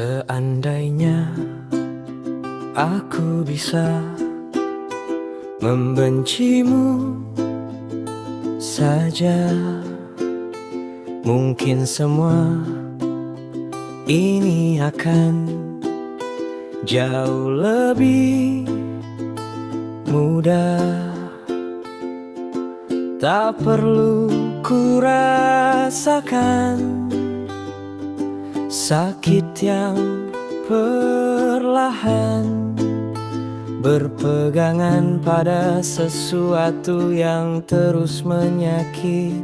Seandainya aku bisa membencimu saja, mungkin semua ini akan jauh lebih mudah. Tak perlu ku rasakan sakit yang perlahan, berpegangan pada sesuatu yang terus menyakitkan.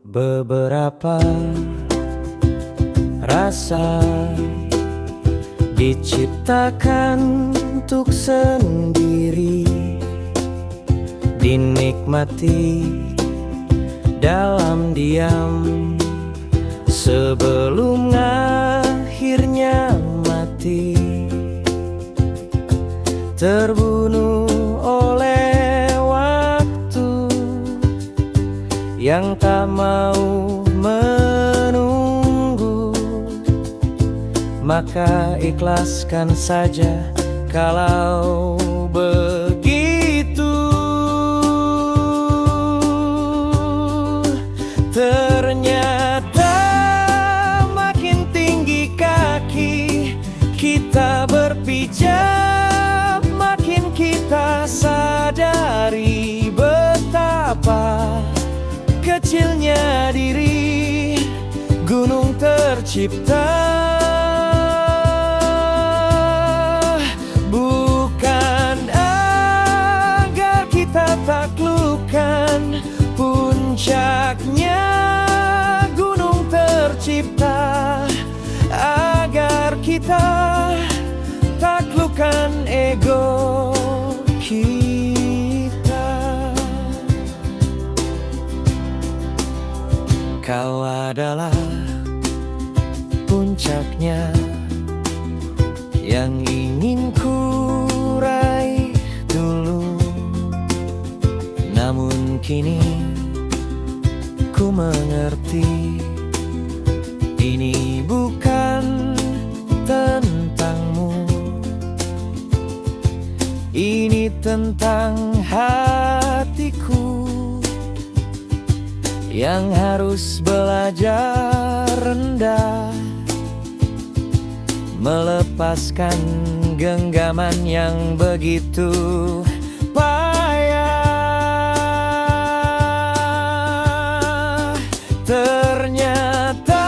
Beberapa rasa diciptakan untuk sendiri, dinikmati dalam diam sebelum akhirnya mati, terbunuh oleh waktu yang tak mau menunggu. Maka ikhlaskan saja kalau begitu. Ternyata makin tinggi kaki kita berpijak, makin kita sadari betapa kecilnya diri. Gunung tercipta bukan agar kita taklukkan puncaknya. Gunung tercipta agar kita taklukkan ego kita. Kau adalah puncaknya yang ingin ku raih dulu, namun kini ku mengerti ini bukan tentangmu, ini tentang hatiku yang harus belajar rendah, melepaskan genggaman yang begitu payah. Ternyata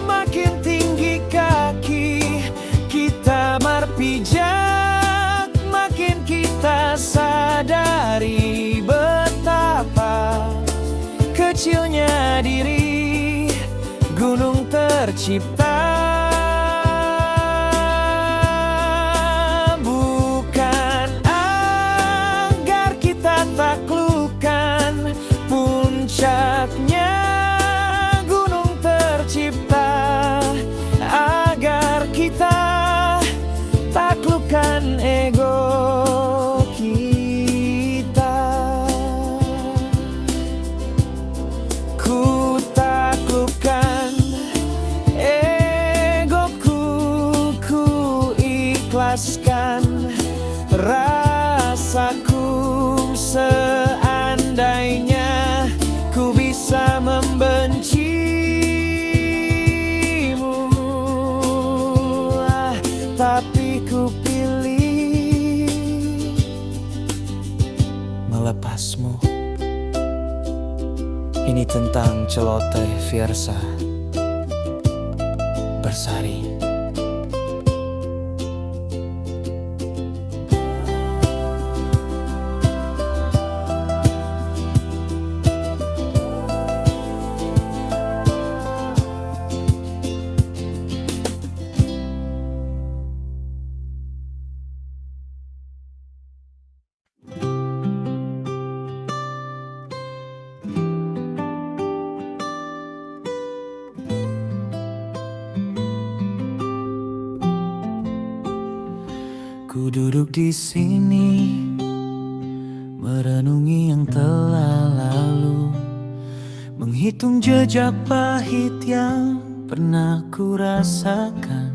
makin tinggi kaki kita berpijak, makin kita sadari betapa kecilnya diri. Gunung tercipta bukan agar kita taklukkan puncaknya. Gunung tercipta agar kita taklukkan ego kita. Ku taklukkan egoku, ku ikhlaskan rasaku. Seandainya ku bisa membencimu, tapi ku pilih melepasmu. Ini tentang celoteh Fiersa Bersari. Ku duduk di sini merenungi yang telah lalu, menghitung jejak pahit yang pernah ku rasakan.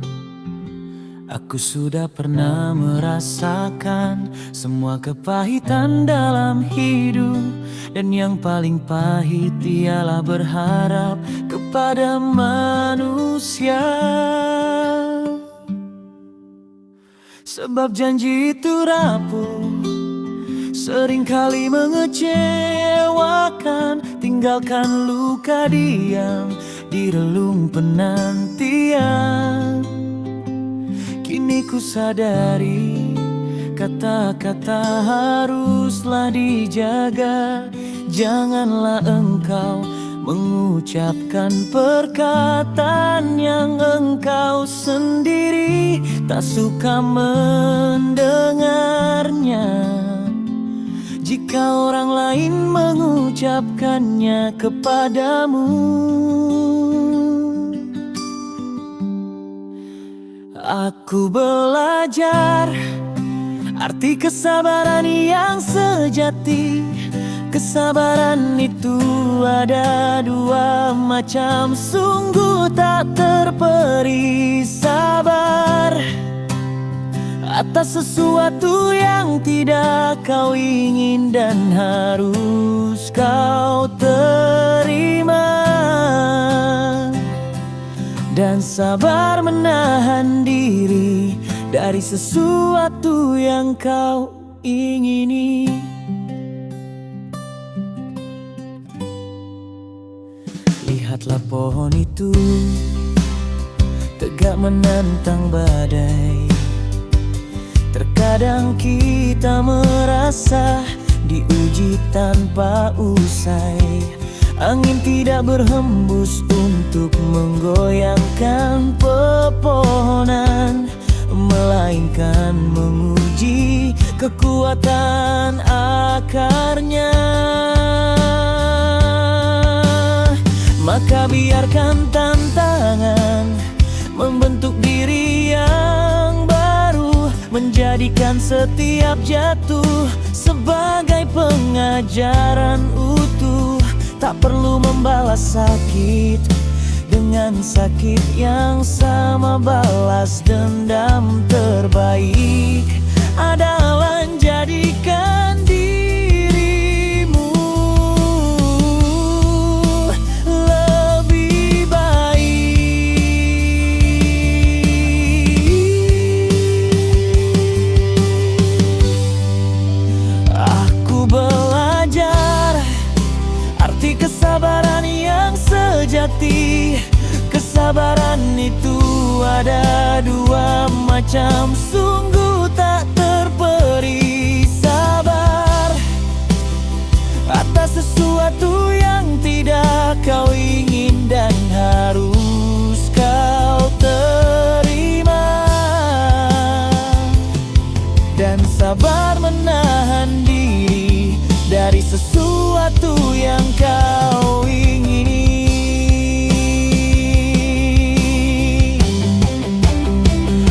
Aku sudah pernah merasakan semua kepahitan dalam hidup. Dan yang paling pahit ialah berharap kepada manusia. Sebab janji itu rapuh, seringkali mengecewakan. Tinggalkan luka diam di relung penantian. Kini ku sadari kata-kata haruslah dijaga. Janganlah engkau mengucapkan perkataan yang engkau sendiri tak suka mendengarnya. Jika orang lain mengucapkannya kepadamu, aku belajar arti kesabaran yang sejati. Kesabaran itu ada dua macam, sungguh tak terperi. Sabar atas sesuatu yang tidak kau ingin dan harus kau terima. Dan sabar menahan diri dari sesuatu yang kau ingini. Lihatlah pohon itu tegak menantang badai. Terkadang kita merasa diuji tanpa usai. Angin tidak berhembus untuk menggoyangkan pepohonan, melainkan menguji kekuatan akarnya. Maka biarkan tantangan membentuk diri yang baru, menjadikan setiap jatuh sebagai pengajaran utuh. Tak perlu membalas sakit dengan sakit yang sama. Balas dendam terbaik adalah jadikan dirimu lebih baik. Aku belajar arti kesabaran yang sejati. Kesabaran itu ada dua macam, sungguh tak terperi. Sabar atas sesuatu yang tidak kau ingin dan harus kau terima. Dan sabar menahan diri dari sesuatu yang kau ingini.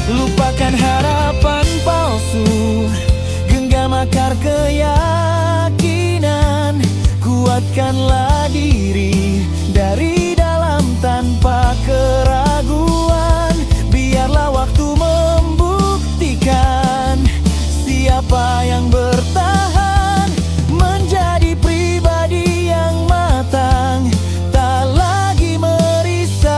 Lupakan harapan palsu, genggam akar keyakinan. Kuatkanlah diri dari dalam tanpa keraguan. Biarlah waktu membuktikan siapa yang bertahan menjadi pribadi yang matang, tak lagi merisaukan.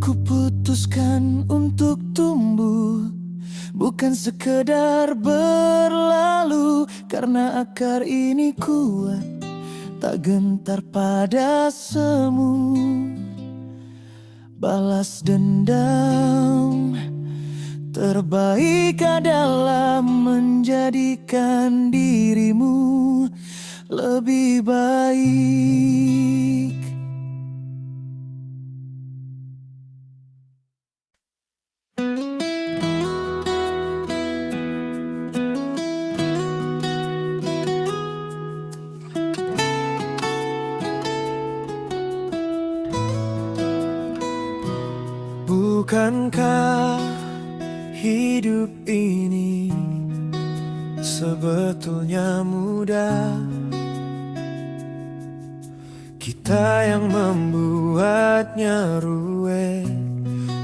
Kuputuskan untuk tumbuh, bukan sekedar berlalu. Karena akar ini kuat, tak gentar pada semu. Balas dendam terbaik adalah menjadikan dirimu lebih baik. Bukankah hidup ini sebetulnya mudah. Kita yang membuatnya ruwet,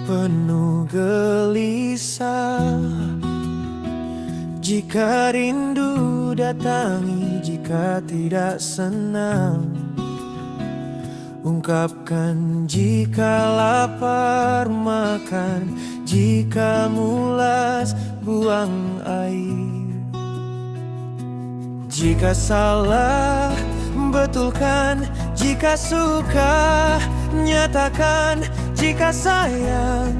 penuh gelisah. Jika rindu datangi, jika tidak senang, ungkapkan. Jika lapar makan, jika mulas buang air. Jika salah betulkan, jika suka nyatakan, jika sayang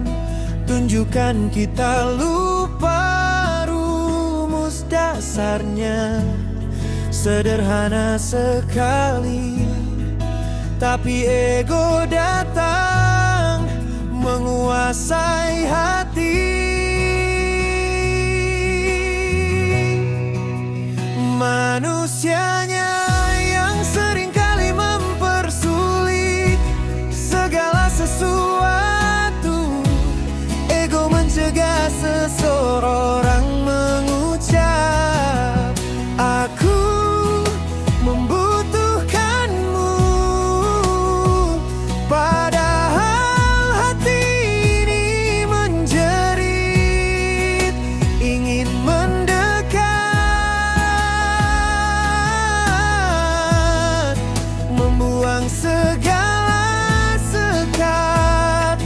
tunjukkan. Kita lupa rumus dasarnya, sederhana sekali, tapi ego datang menguasai hati. Manusianya yang seringkali mempersulit segala sesuatu. Ego mencegah seseorang mengucap, aku membutuhkanmu. Padahal hati ini menjerit, ingin mendekat, membuang segala sekat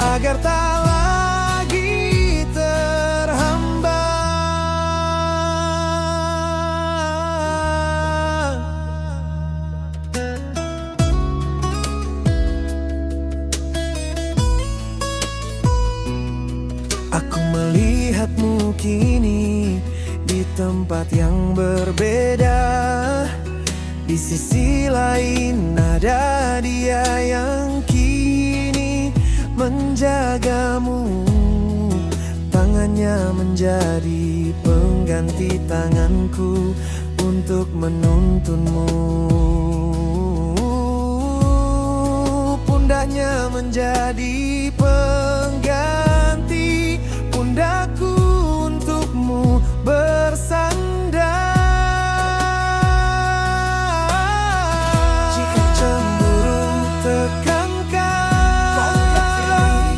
agar tak lagi terhambat. Aku melihatmu kini di tempat yang berbeda. Di sisi lain ada dia yang kini menjagamu. Tangannya menjadi pengganti tanganku untuk menuntunmu. Pundaknya menjadi pengganti pundakku untukmu bersandar. Jika cemburu tekankan,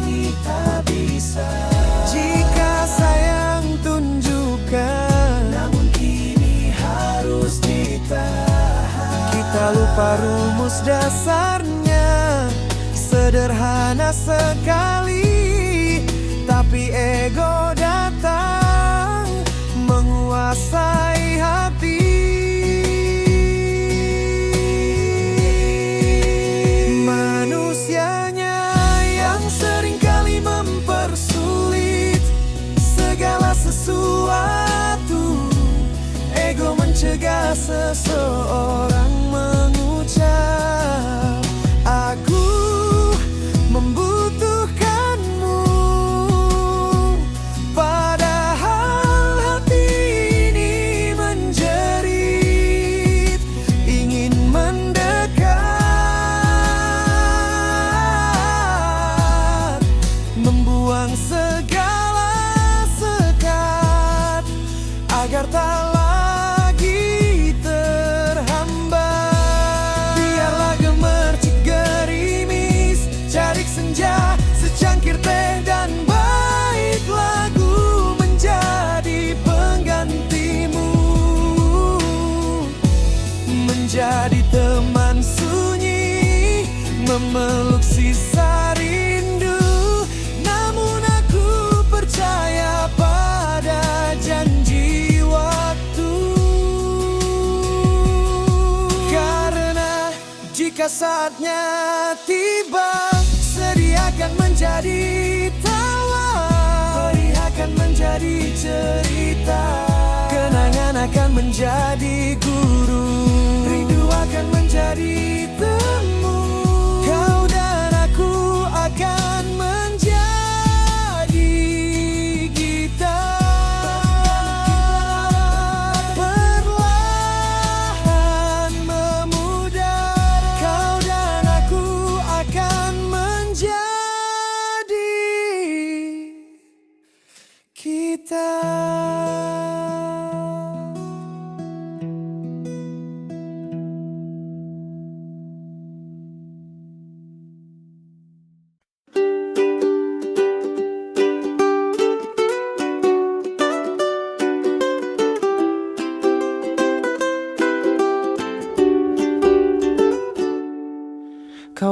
ini tak bisa. Jika sayang tunjukkan, namun kini harus ditahan. Kita lupa rumus dasarnya, sederhana sekali, tapi ego datang menguasai hati. Manusianya yang seringkali mempersulit segala sesuatu. Ego mencegah seseorang mengucap, aku membutuhkanmu. Padahal hati ini menjerit, ingin mendekat, membuang segala sekat agar tak lagi terhambat. Biarlah gemercik gerimis, carik senja, secangkir teh dan bait lagu menjadi penggantimu, menjadi teman sunyi, memeluk sisa rindu. Namun aku percaya pada janji waktu, karena jika saatnya tiba, sedih akan menjadi tawa, perih akan menjadi cerita, kenangan akan menjadi guru, rindu akan menjadi temu. Kau dan aku akan menjadi gitar, perlahan memudar. Kau dan aku akan menjadi gitar.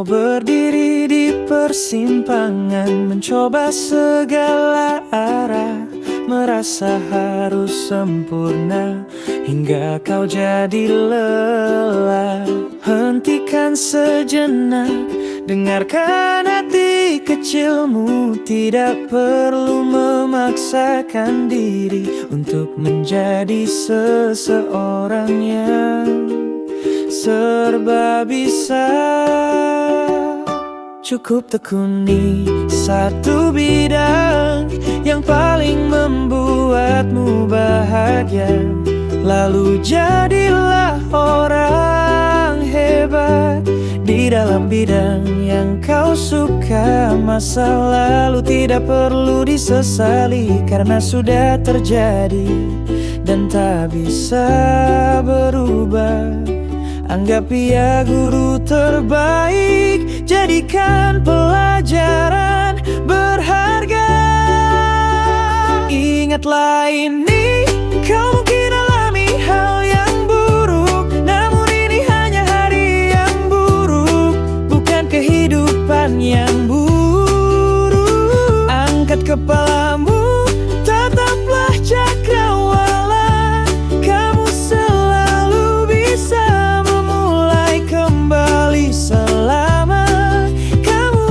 berdiri di persimpangan, mencoba segala arah, merasa harus sempurna hingga kau jadi lelah. Hentikan sejenak, dengarkan hati kecilmu. Tidak perlu memaksakan diri untuk menjadi seseorang yang serba bisa. Cukup tekuni satu bidang yang paling membuatmu bahagia, lalu jadilah orang hebat di dalam bidang yang kau suka. Masa lalu tidak perlu disesali karena sudah terjadi dan tak bisa berubah. Anggap ia guru terbaik, jadikan pelajaran berharga. Ingatlah ini, kau mungkin alami hal yang buruk, namun ini hanya hari yang buruk, bukan kehidupan yang buruk. Angkat kepalamu, tataplah cakrawala, kamu selalu bisa memulai kembali selama kamu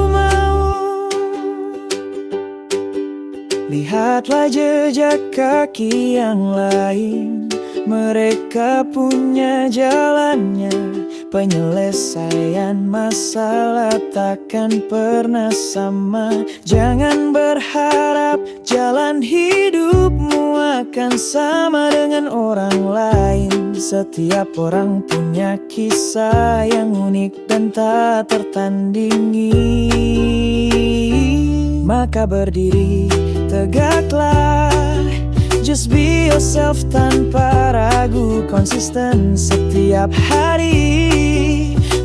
mau. Lihatlah jejak kaki yang lain, mereka punya jalannya. Penyelesaian masalah takkan pernah sama. Jangan berharap jalan hidupmu akan sama dengan orang lain. Setiap orang punya kisah yang unik dan tak tertandingi. Maka berdiri tegaklah, just be yourself tanpa ragu. Konsisten setiap hari,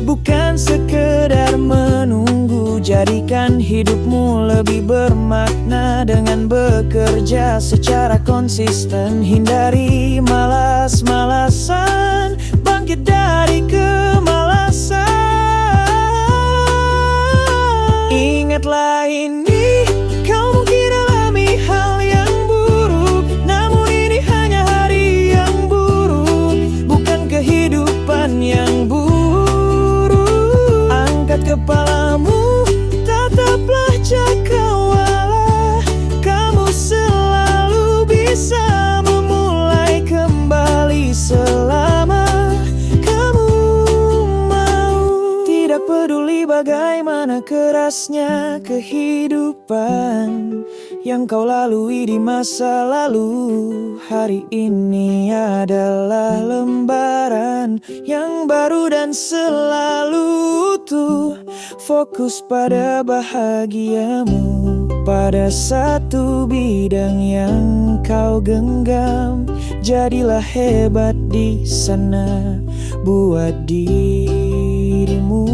bukan sekedar menunggu. Jadikan hidupmu lebih bermakna dengan bekerja secara konsisten. Hindari malas-malasan, bangkit dari kemalasan. Ingatlah ini, kau mungkin alami hal yang buruk, namun ini hanya hari yang buruk, bukan kehidupan yang buruk. Angkat kepalamu, tataplah cakrawala, kamu selalu bisa memulai kembali selama kamu mau. Tidak peduli bagaimana kerasnya kehidupan yang kau lalui di masa lalu, hari ini adalah lembaran yang baru dan selalu tuh fokus pada bahagiamu, pada satu bidang yang kau genggam. Jadilah hebat di sana, buat dirimu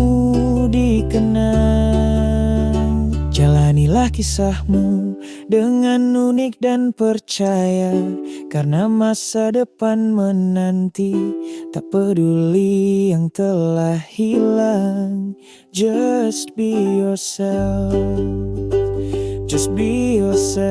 dikenang. Jalanilah kisahmu dengan unik dan percaya, karena masa depan menanti. Tak peduli yang telah hilang, just be yourself, just be yourself.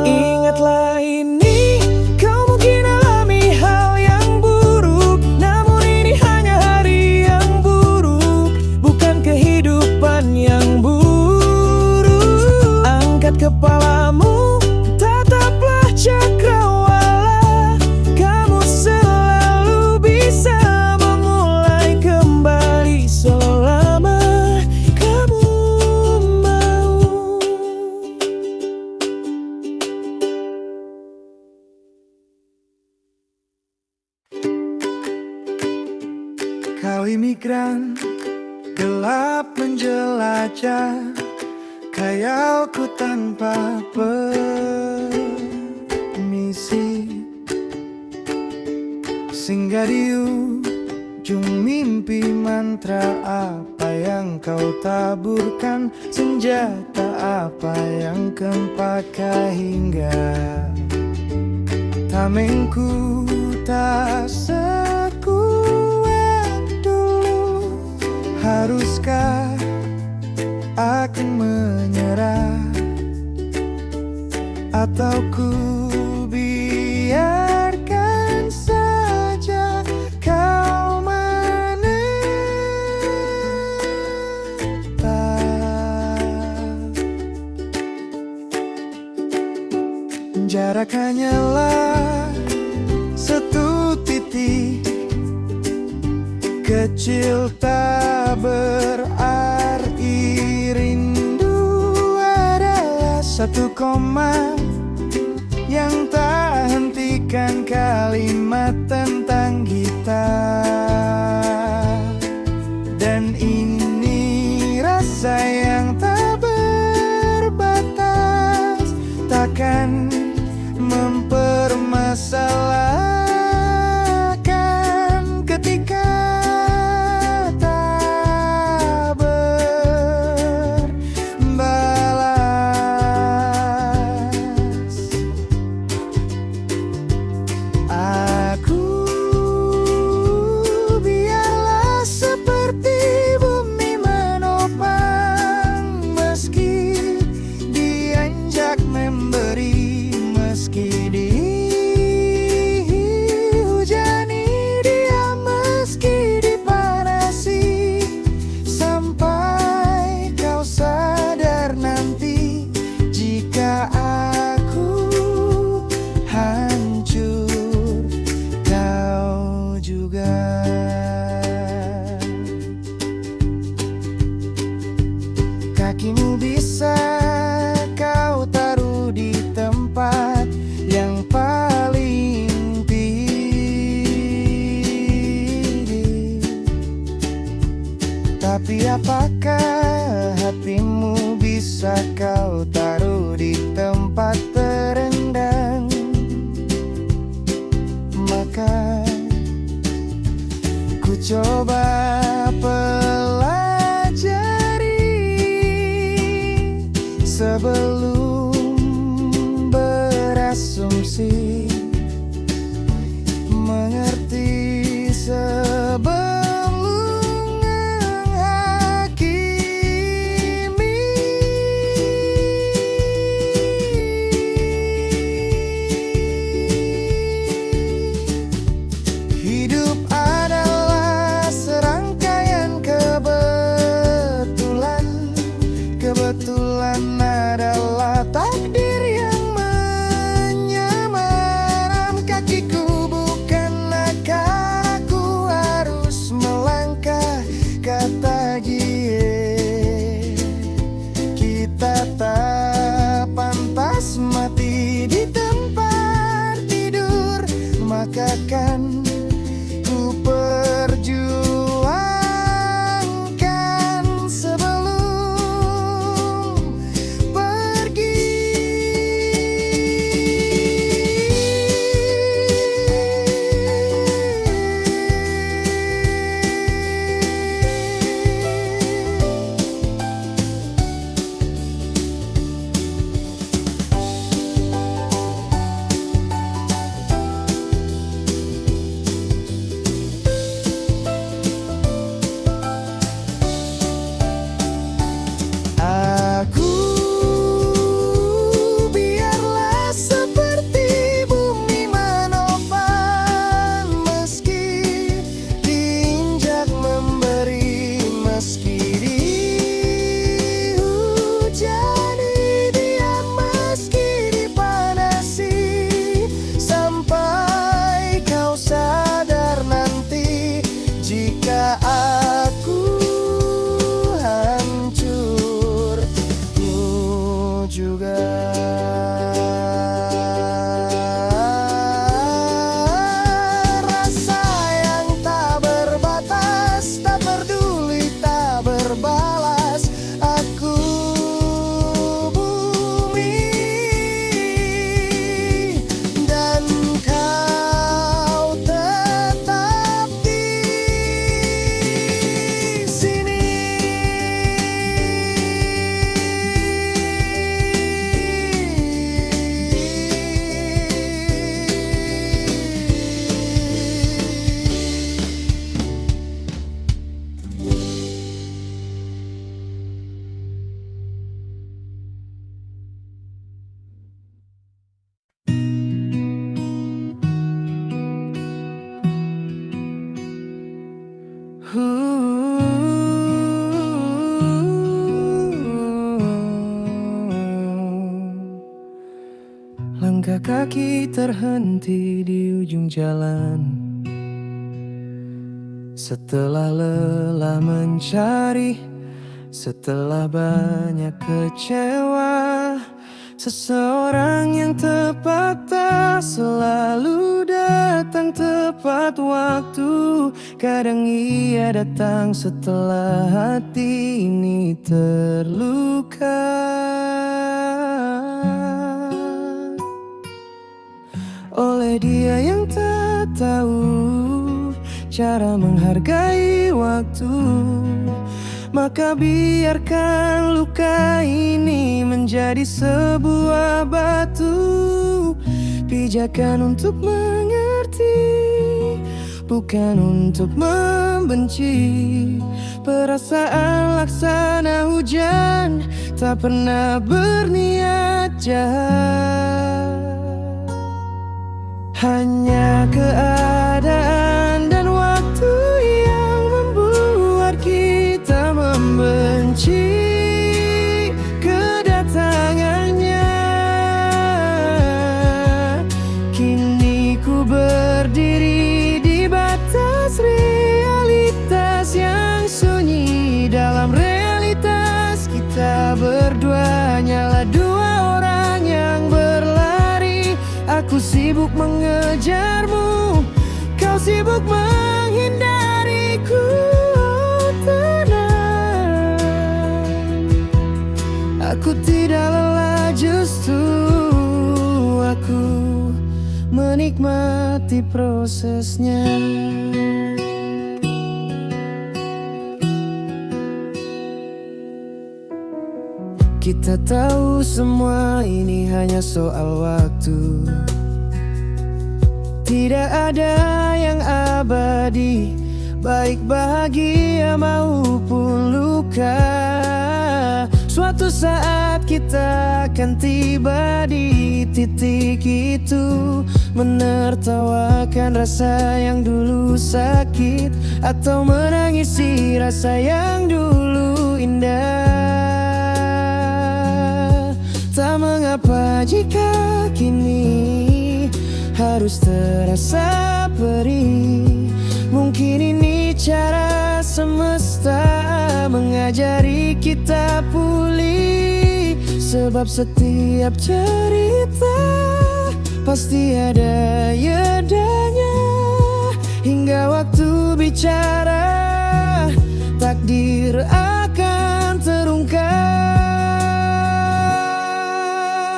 Ingatlah ini, kau mungkin alami hal yang buruk, namun ini hanya hari yang buruk, bukan kehidupan yang buruk. Angkat kepalamu, tataplah cakrawala, kamu selalu bisa memulai kembali selama kamu mau. Kau imigran gelap menjelajah, khayalku tanpa permisi. Singgah di ujung mimpi, mantra apa yang kau taburkan, senjata apa yang kau pakai hingga tamengku tak sekuat dulu. Haruskah aku menyerah, atau ku biarkan saja kau menetap? Jarak hanyalah satu titik kecil, tak berarti. Rindu adalah satu koma yang tak hentikan kalimat tentang kita. Dan ini rasa yang tak berbatas, takkan mempermasalahkan ketika tak berbalas. Aku biarlah seperti bumi menopang, meski dianjak memberi, meski dihujani dia, meski dipanasi, sampai kau sadar nanti jika aku hancur, kau juga. Kakimu bisa kau taruh di tempat yang paling tinggi, tapi apakah hatimu bisa kau taruh di tempat terendah? Maka ku coba pelajari sebelum berasumsi, mengerti sebelum menghakimi. Hidup adalah serangkaian kebetulan. Kebetulan adalah takdir yang menyamar. Langkah kaki terhenti di ujung jalan. Setelah lelah mencari, setelah banyak kecewa, seseorang yang tepat tak selalu datang tepat waktu. Kadang ia datang setelah hati ini terluka. Oleh dia yang tak tahu cara menghargai waktu, maka biarkan luka ini menjadi sebuah batu. Pijakan untuk mengerti, bukan untuk membenci. Perasaan laksana hujan, tak pernah berniat jahat. Hanya keadaan dan waktu yang membuat kita membenci kedatangannya. Kini ku berdiri di batas realitas yang sunyi. Dalam realitas kita berdua hanyalah dua orang yang berlari. Aku sibuk mengejarmu, kau sibuk menghindariku. Tenang, aku tidak lelah, justru aku menikmati prosesnya. Kita tahu semua ini hanya soal waktu. Tidak ada yang abadi, baik bahagia maupun luka. Suatu saat kita akan tiba di titik itu, menertawakan rasa yang dulu sakit, atau menangisi rasa yang dulu indah. Tak mengapa jika kini harus terasa perih. Mungkin ini cara semesta mengajari kita pulih. Sebab setiap cerita pasti ada yedanya. Hingga waktu bicara, takdir akan terungkap.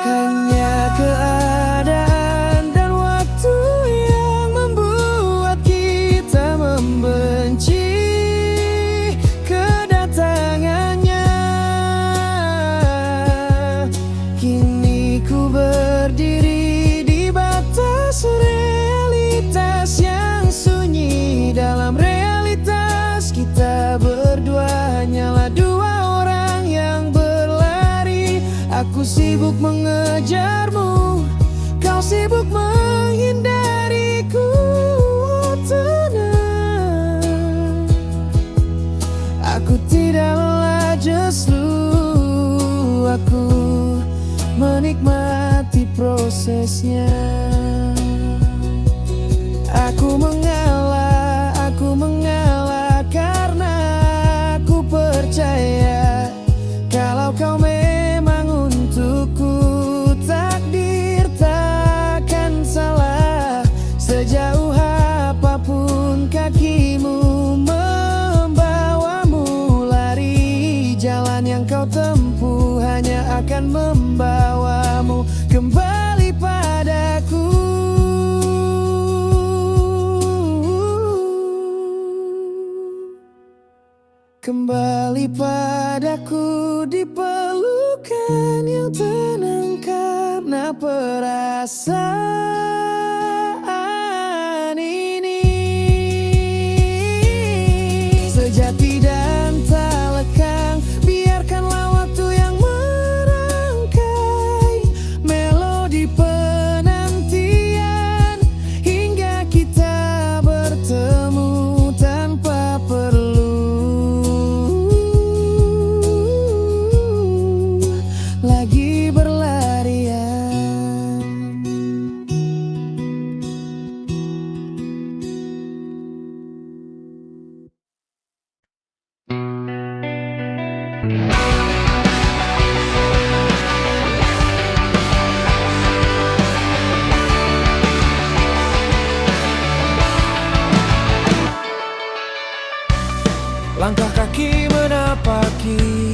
Hanya keadaan dan waktu yang membuat kita membenci kedatangannya. Kini ku berdiri di batas realitas yang sunyi. Dalam realitas kita berdua hanyalah dua orang yang berlari. Aku sibuk mengejarmu, kau sibuk menghindariku. Tenang, aku tidak lelah, justru aku menikmati prosesnya. Aku mengalah karena aku percaya kalau kau memang untukku. Takdir takkan salah, sejauh apapun kakimu membawamu. Lari jalan yang kau tempuh hanya akan membawamu kembali padaku. Kembali padaku di pelukan yang tenang karena perasaan ini sejati dan tak lekang. Biarkanlah waktu yang merangkai melodi penantian hingga kita bertemu tanpa perlu lagi berlarian. Langkah kaki menapaki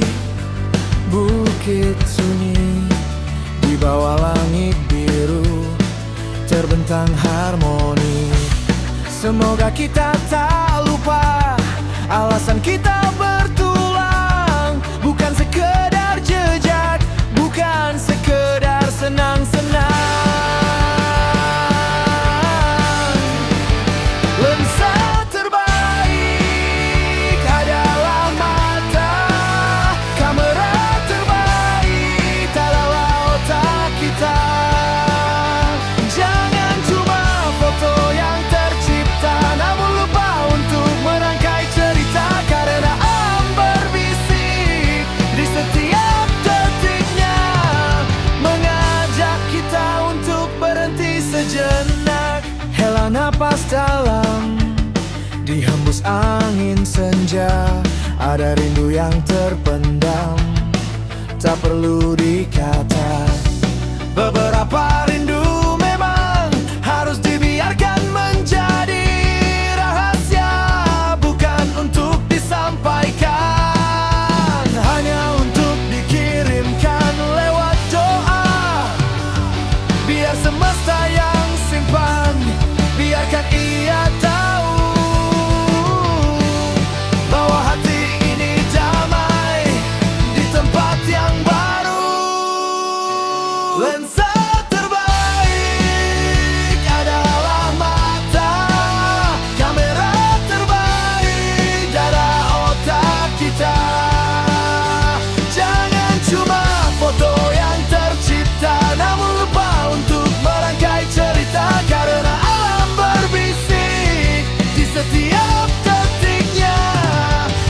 bukit sunyi, di bawah langit biru terbentang harmoni. Semoga kita tak lupa alasan kita bertulang, bukan sekedar jejak, bukan sekedar senang-senang. Lensa terbaik adalah mata, kamera terbaik adalah otak kita. Jangan cuma foto yang tercipta, namun lupa untuk merangkai cerita, karena alam berbisik di setiap detiknya, mengajak kita untuk berhenti sejenak. Hela napas dalam, dihembus angin senja, ada rindu yang terpendam, tak perlu dikata. Beberapa rindu memang harus dibiarkan menjadi rahasia, bukan untuk disampaikan, hanya untuk dikirimkan lewat doa. Biar semesta yang simpan, biarkan ia tahu bahwa hati ini damai di tempat yang baru. Lensa terbaik adalah mata, kamera terbaik adalah otak kita. Jangan cuma foto yang tercipta, namun lupa untuk merangkai cerita, karena alam berbisik di setiap detiknya,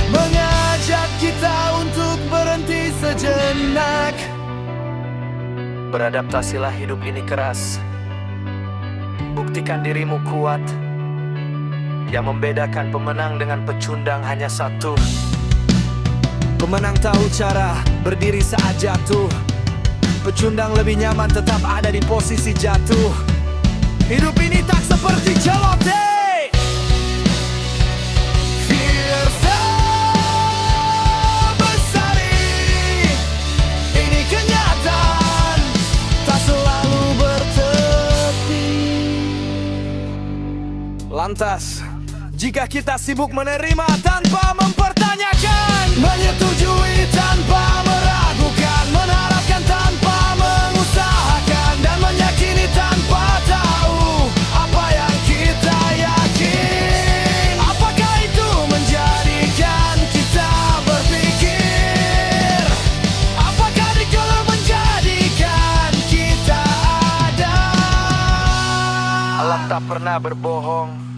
mengajak kita untuk berhenti sejenak. Beradaptasilah, hidup ini keras. Buktikan dirimu kuat. Yang membedakan pemenang dengan pecundang hanya satu: pemenang tahu cara berdiri saat jatuh. Pecundang lebih nyaman tetap ada di posisi jatuh. Hidup ini tak seperti celote. Fiersa besari, ini kenyataan, tak selalu bertepi. Lantas, jika kita sibuk menerima tanpa mempertanyakan, menyetujui tanpa meragukan, mengharapkan tanpa mengusahakan, dan meyakini tanpa tahu apa yang kita yakin, apakah itu menjadikan kita berpikir? Apakah dikala menjadikan kita ada? Alam tak pernah berbohong.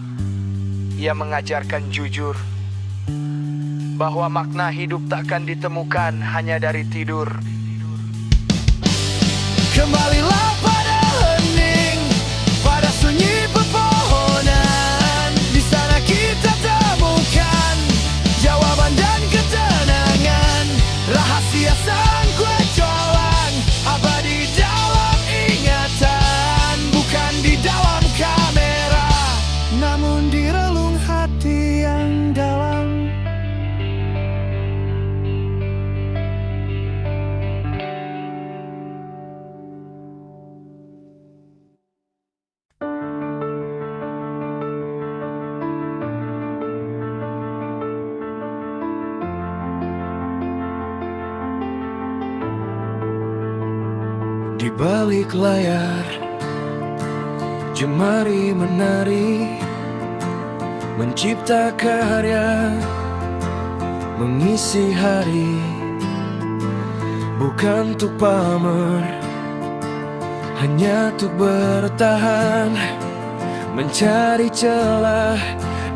Ia mengajarkan jujur bahwa makna hidup takkan ditemukan hanya dari tidur. Kembalilah pada hening, pada sunyi pepohonan. Di sana kita temukan jawaban dan ketenangan. Rahasia sang kue colang abadi dalam ingatan, bukan di dalam kamera, namun di relung hati yang dalam. Di balik layar, jemari menari, mencipta karya, mengisi hari, bukan untuk pamer, hanya untuk bertahan, mencari celah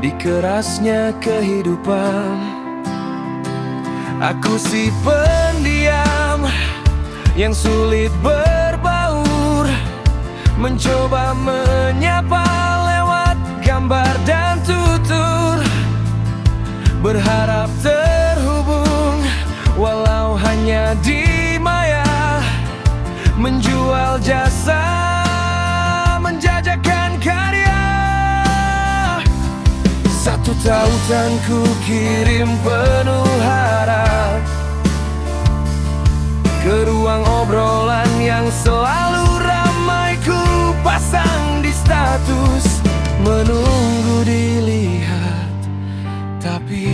di kerasnya kehidupan. Aku si pendiam yang sulit berbaur, mencoba menyapa lewat gambar dan tutur, berharap terhubung walau tautan ku kirim penuh harap ke ruang obrolan yang selalu ramai ku pasang di status, menunggu dilihat tapi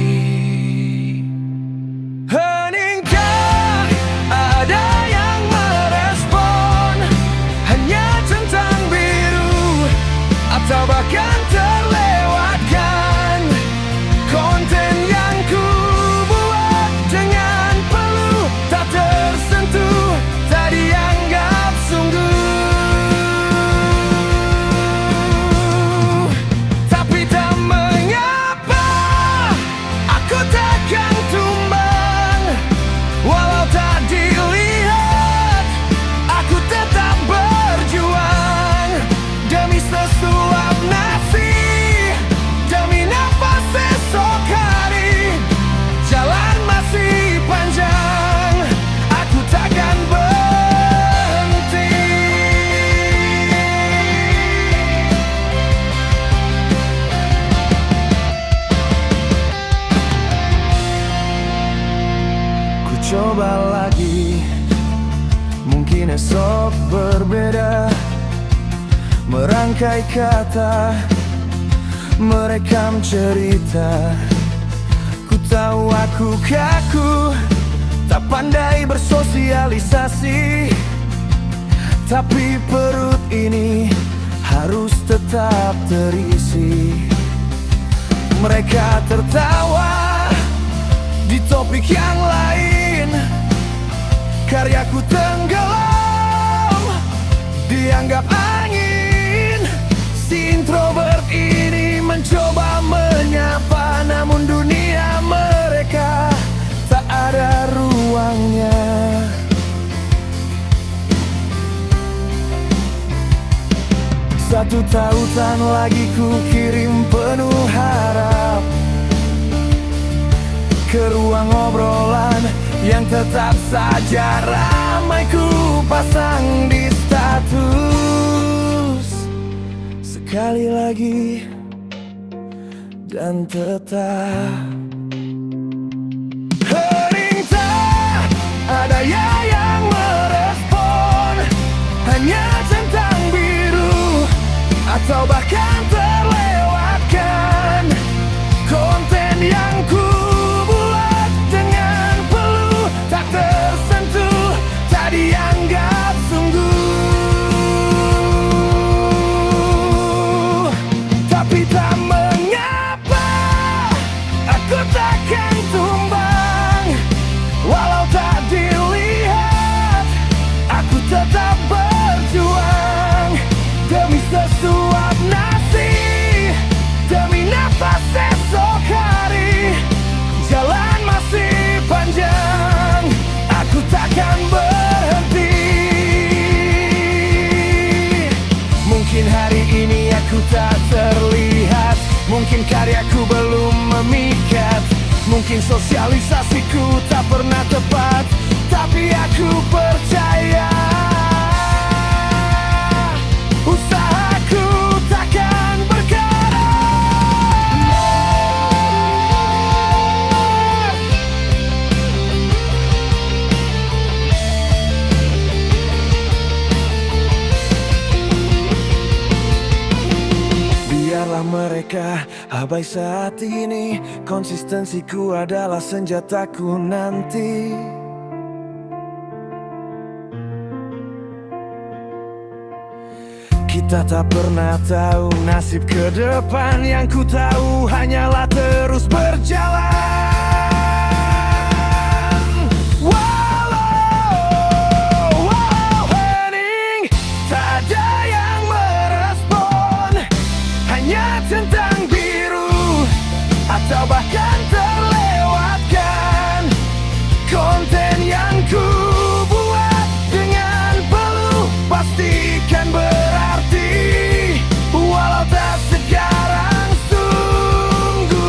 heningkah ada yang merespon hanya centang biru atau bahkan terlewatkan konten yang ku buat dengan peluh tak tersentuh, tak dianggap sungguh. Tapi tak mengapa, aku takkan tumbang. Walau tak dilihat, aku tetap berjuang demi sesuap nasi, demi nafas esok hari. Jalan masih panjang, aku takkan berhenti. Ku coba lagi, mungkin esok berbeda. Merangkai kata, merekam cerita. Ku tahu aku kaku, tak pandai bersosialisasi, tapi perut ini harus tetap terisi. Mereka tertawa di topik yang lain, karyaku tenggelam, dianggap angin. Si introvert ini mencoba menyapa, namun dunia mereka tak ada ruangnya. Satu tautan lagi ku kirim penuh harap ke ruang obrolan yang tetap saja ramai ku pasang di status. Sekali lagi dan tetap hening, tak ada yang merespon hanya centang biru atau bahkan terlewatkan konten yang ku buat dengan peluh tak tersentuh, tak dianggap sungguh. Tapi tak mengapa, aku takkan tumbang. Walau tak dilihat, aku tetap berjuang demi sesuap nasi, demi nafas esok hari. Jalan masih panjang, aku takkan berhenti. Mungkin hari ini aku tak terlihat, mungkin karyaku belum memikat, mungkin sosialisasiku tak pernah tepat, tapi aku percaya usahaku takkan berkarat. Biarlah mereka abai saat ini, konsistensiku adalah senjataku nanti. Kita tak pernah tahu nasib ke depan, yang ku tahu hanyalah terus berjalan. Walau hening, tak ada yang merespon, hanya centang biru atau bahkan terlewatkan konten yang ku buat dengan peluh pastikan berarti, walau tak sekarang sungguh.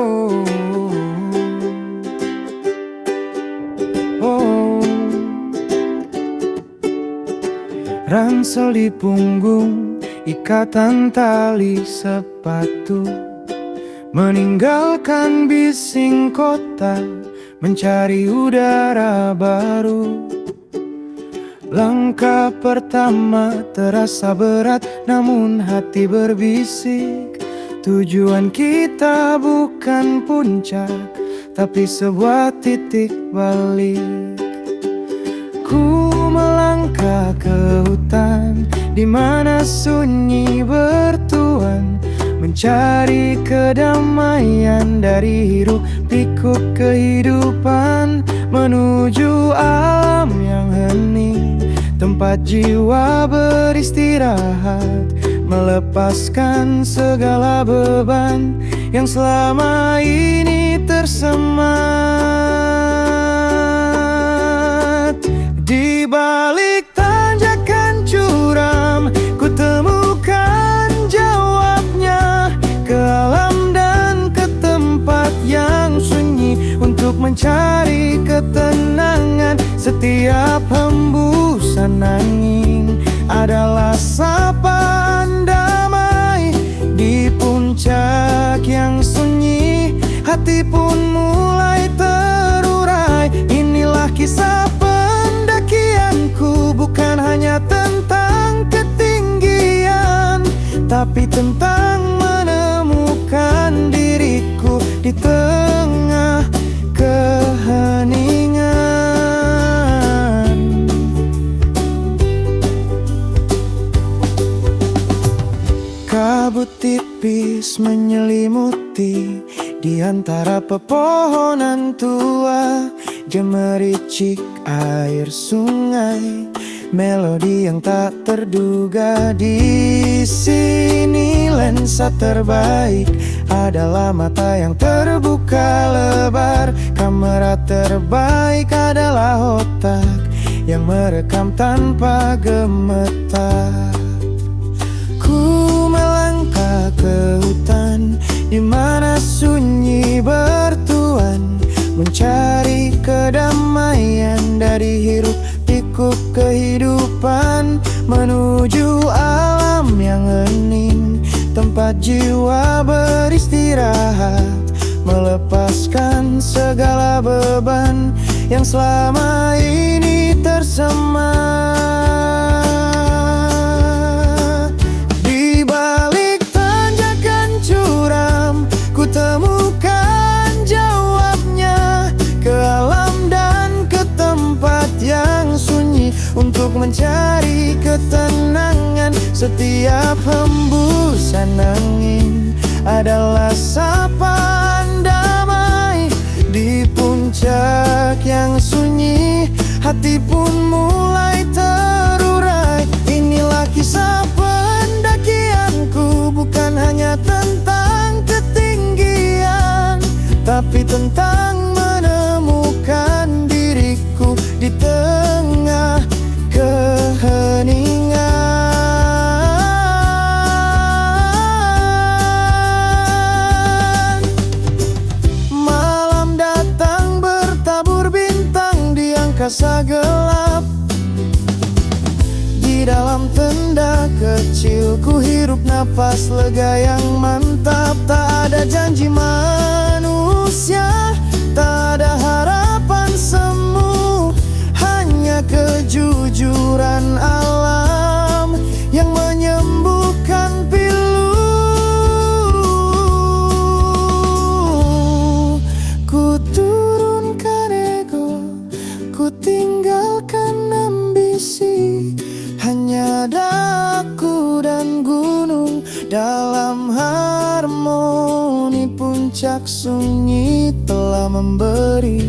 oh. Ransel di punggung, ikatan tali sepatu, meninggalkan bising kota, mencari udara baru. Langkah pertama terasa berat, namun hati berbisik, tujuan kita bukan puncak, tapi sebuah titik balik. Ku melangkah ke hutan, di mana sunyi bertuan, mencari kedamaian dari hiruk pikuk kehidupan, menuju alam yang hening, tempat jiwa beristirahat, melepaskan segala beban yang selama ini tersemat. Di balik tanjakan curam, ku temukan jawabnya, ke alam dan ke tempat yang sunyi, untuk mencari ketenangan. Setiap hembusan angin adalah sapaan damai. Di puncak yang sunyi, hati pun mulai terurai. Inilah kisah pendakianku, bukan hanya tentang ketinggian, tapi tentang menemukan diriku di tengah keheningan. Kabut tipis menyelimuti di antara pepohonan tua, gemericik air sungai, melodi yang tak terduga. Di sini lensa terbaik adalah mata yang terbuka lebar, kamera terbaik adalah otak yang merekam tanpa gemetar. Ku melangkah ke hutan, di mana sunyi bertuan, mencari kedamaian dari hiruk pikuk kehidupan, menuju alam yang hening, tempat jiwa beristirahat, melepaskan segala beban yang selama ini tersemat. Di balik tanjakan curam, ku temukan jawabnya, ke alam dan ke tempat yang sunyi, untuk mencari ketenangan. Setiap hembusan angin adalah sapaan damai. Di puncak yang sunyi, hati pun mulai terurai. Inilah kisah pendakianku, bukan hanya tentang ketinggian, tapi tentang menemukan diriku di tengah keheningan. Malam datang bertabur bintang di angkasa gelap. Di dalam tenda kecil ku hirup napas lega yang mantap. Tak ada janji manusia, tak ada harapan semu, hanya kejujuran alam yang menyembuhkan pilu. Ku turunkan ego, ku tinggalkan ambisi, hanya ada aku dan gunung dalam harmoni. Puncak sunyi telah memberi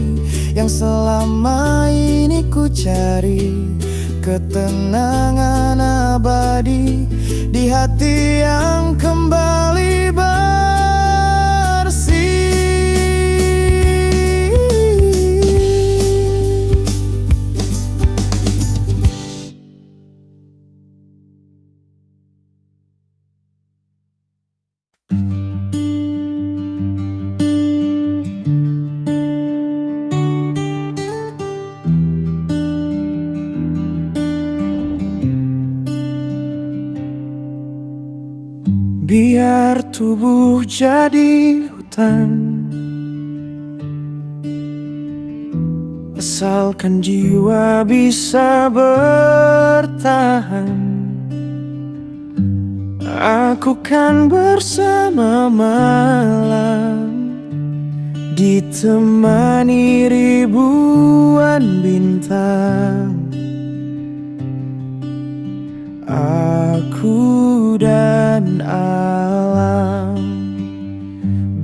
yang selama ini ku cari, ketenangan abadi di hati yang kembali bersih. Biar tubuh jadi hutan, asalkan jiwa bisa bertahan. Aku kan bersama malam, ditemani ribuan bintang. Aku dan alam,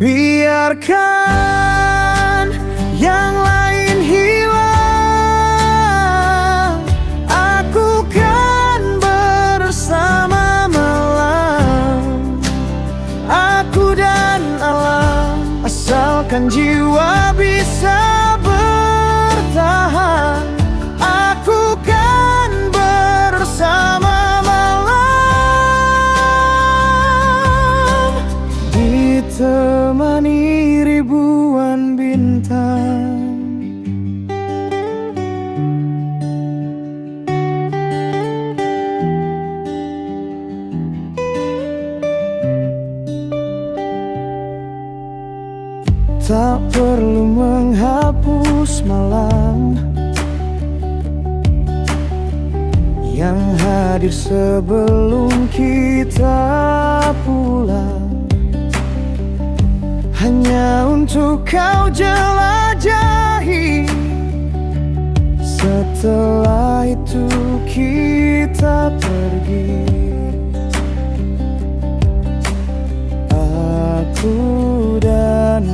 biarkan yang lain hilang. Aku kan bersama malam, aku dan alam, asalkan jiwa bisa bertahan. Aku kan bersama ditemani ribuan bintang. Tak perlu menghapus malam yang hadir sebelum kita pulang, hanya untuk kau jelajahi. Setelah itu kita pergi. Aku dan